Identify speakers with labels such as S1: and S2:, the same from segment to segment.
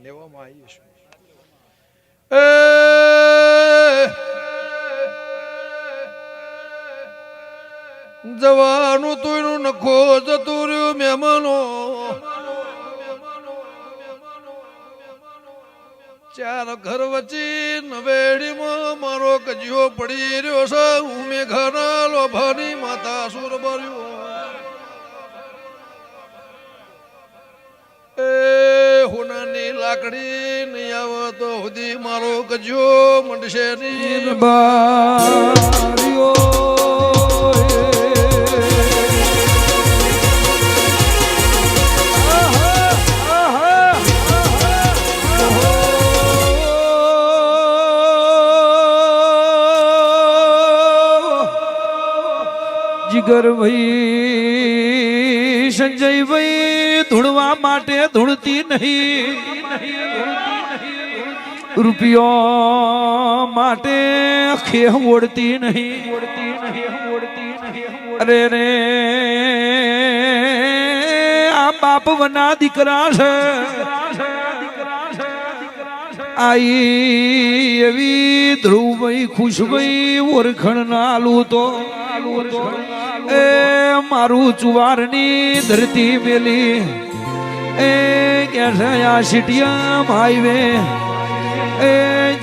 S1: લેવામાં આવી છું. જવાનું તું નખો જતું રહ્યું મહેમાનો, ચાર ઘર વચ્ચે નવેડીમાં મારો કજિયો પડી રહ્યો છે. હું મેઘાના લોભાની માતા સુર ભર્યો. હોનાની લાકડી નહીં આવે તો સુધી મારો કજિયો મંડશે નહીં.
S2: જીગર ભાઈ સંજય ભાઈ ધૂળવા માટે ધૂળતી નહીં, રૂપિયો માટે ખેહ ઓળતી નહીં. અરે રે આ બાપ વના દીકરા છે. આઈ એવી ધ્રુવભાઈ ખુશભાઈ ઓળખણ ના આલું તો એ મારું ચુવારની ધરતી મેલી એ કે આ સિટિયમ હાઈવે એ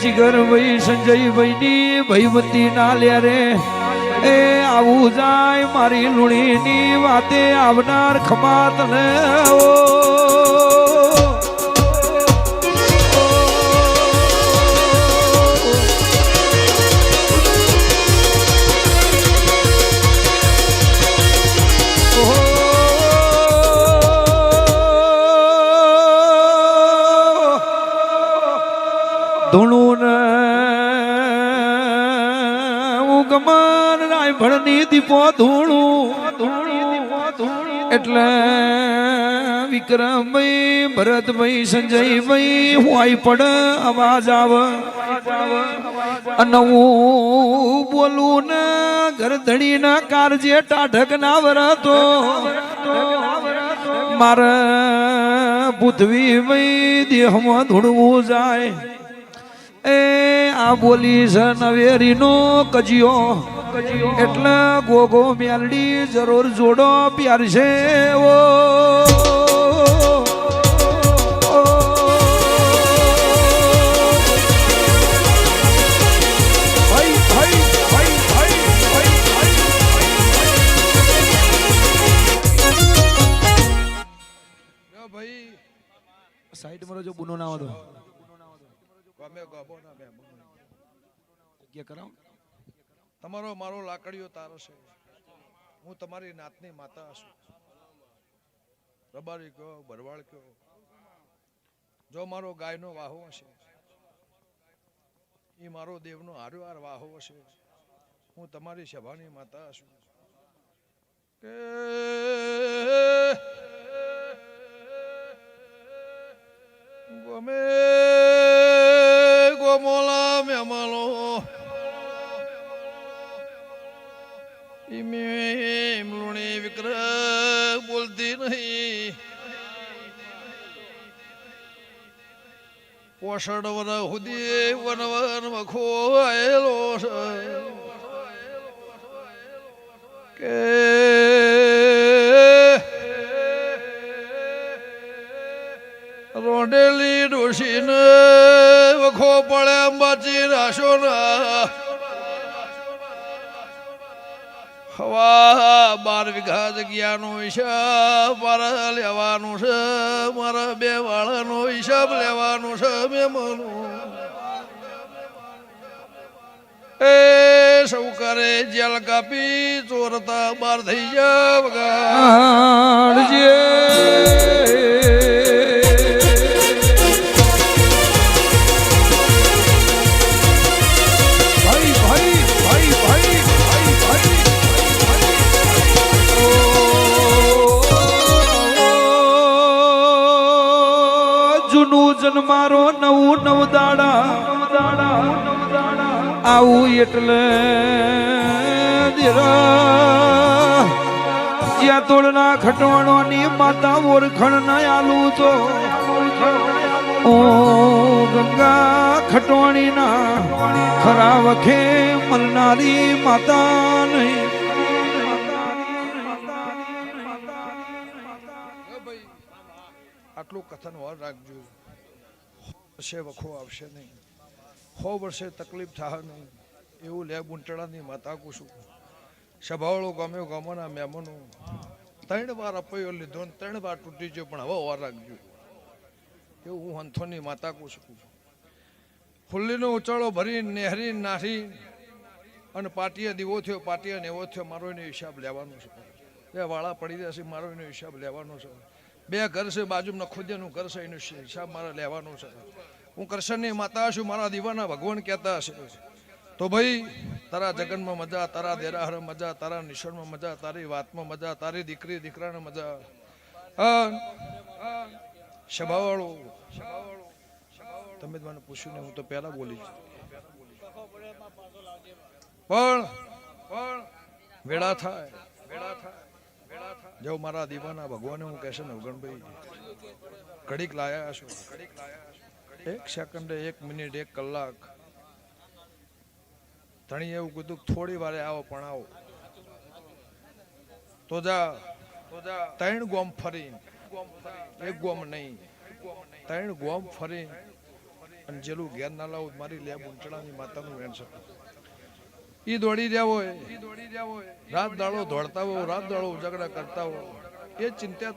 S2: જીગરભાઈ સંજયભાઈ ની ભયવતી ના લે રે એ આવું જાય મારી લુણીની વાતે આવનાર ખમાત ને ધૂણું ગમન રાય ભણની દીપો ધૂણું એટલે વિક્રમભાઈ ભરતભાઈ સંજયભાઈ હોય પડ અવાજ આવે અને હું બોલું ને ઘરધણી ના કારજે ટાઢક ના વરતો મારા પૃથ્વી ભાઈ દેહમાં ધૂળવું જાય. એ આ બોલી છે નવેરી નો કજિયો એટલે ગોગો મેલડી જરૂર જોડો પ્યાર છે.
S1: ભાઈ
S2: સાઈડ માં જો બુનો ના હતો
S1: તમારો મારો લાકડીઓ તારો છે. હું તમારી નાતની માતા છું. રબારી કયો ભરવાડ કયો, જો મારો ગાયનો વાહો હશે એ મારો દેવનો હારવાર વાહો હશે. હું તમારી સભાની માતા છું. કે ગમે ગોમોલા મહેમાનો લુણી વિક્રમ બોલતી નહીં. પોષણ વર સુધી વનવન મખો આયેલો છે. કે રોડેલી ડોશીને વખો પડે અંબાજી રાશો ના હવા 12 વીઘા જગ્યાનો હિસાબ મારા લેવાનો છે. મારા 2 વાળાનો હિસાબ લેવાનો છે. મહેમાનો એ સૌ કરે જેલ કાપી ચોરતા બાર થઈ જા વગાડજે.
S2: મારો નવું નવ દાડા આવું એટલે જ્યાં તોડના ખટવાણોની માતા ઓળખણ ના આલું તો ઓ ગંગા ખટવાણીના ખરા વખે મલનારી માતા નહીં.
S1: આટલું કથન વાર રાખજો. વર્ષે વખો આવશે નહીં, 100 વર્ષે તકલીફ થાય નહીં એવું લે બુંટડાની માતા કુશું. સભાવાળો ગમ્યો ગમોના મહેમાનો 3 વાર અપૈયો લીધો ને 3 વાર તૂટી ગયો, પણ હવે વાર રાખજો એવું હું હંથોની માતા કુશું. ફુલ્લીનો ઉચાળો ભરી નેહરી નાહરી અને પાટીએ દીવો થયો, પાટીએ નેવો થયો, મારો એનો હિસાબ લેવાનો છે. 2 વાળા પડી જશે, મારો એનો હિસાબ લેવાનો છે. 2 ઘર છે બાજુમાં ખુદિયાનું ઘર છે, એનો હિસાબ મારે લેવાનો છે. હું કૃષ્ણની માતા છું, મારા દીવાના ભગવાન કહેતા હશે તો ભાઈ તારા જગનમાં મજા, તારા દેરાહર મજા, તારા નિશાળમાં મજા, તારી વાતમાં મજા, તારી દીકરી દીકરાને મજા. સભાવાળો તમે મને પૂછ્યું ને, હું તો પહેલા બોલી પણ વેળા થાય જો મારા દીવાના ભગવાને હું કહેશે ને ઉગણભાઈ ઘડીક લાયા છો, 1 સેકન્ડે 1 મિનિટ 1 કલાક ધણી એવું કીધું થોડી વારે આવો પણ આવો તો જા 3 ગોમ ફરી, 1 ગોમ નહીં 3 ગોમ ફરી અને જેલું ઘેર ના લાવું મારી લે બુંટડાની માતાનું વેણ છે. ઈ દોડી રહ્યા હોય, રાત દાડો દોડતા હોય, રાત દાડો ઉજાગરા કરતા હોય, એ ચિંતા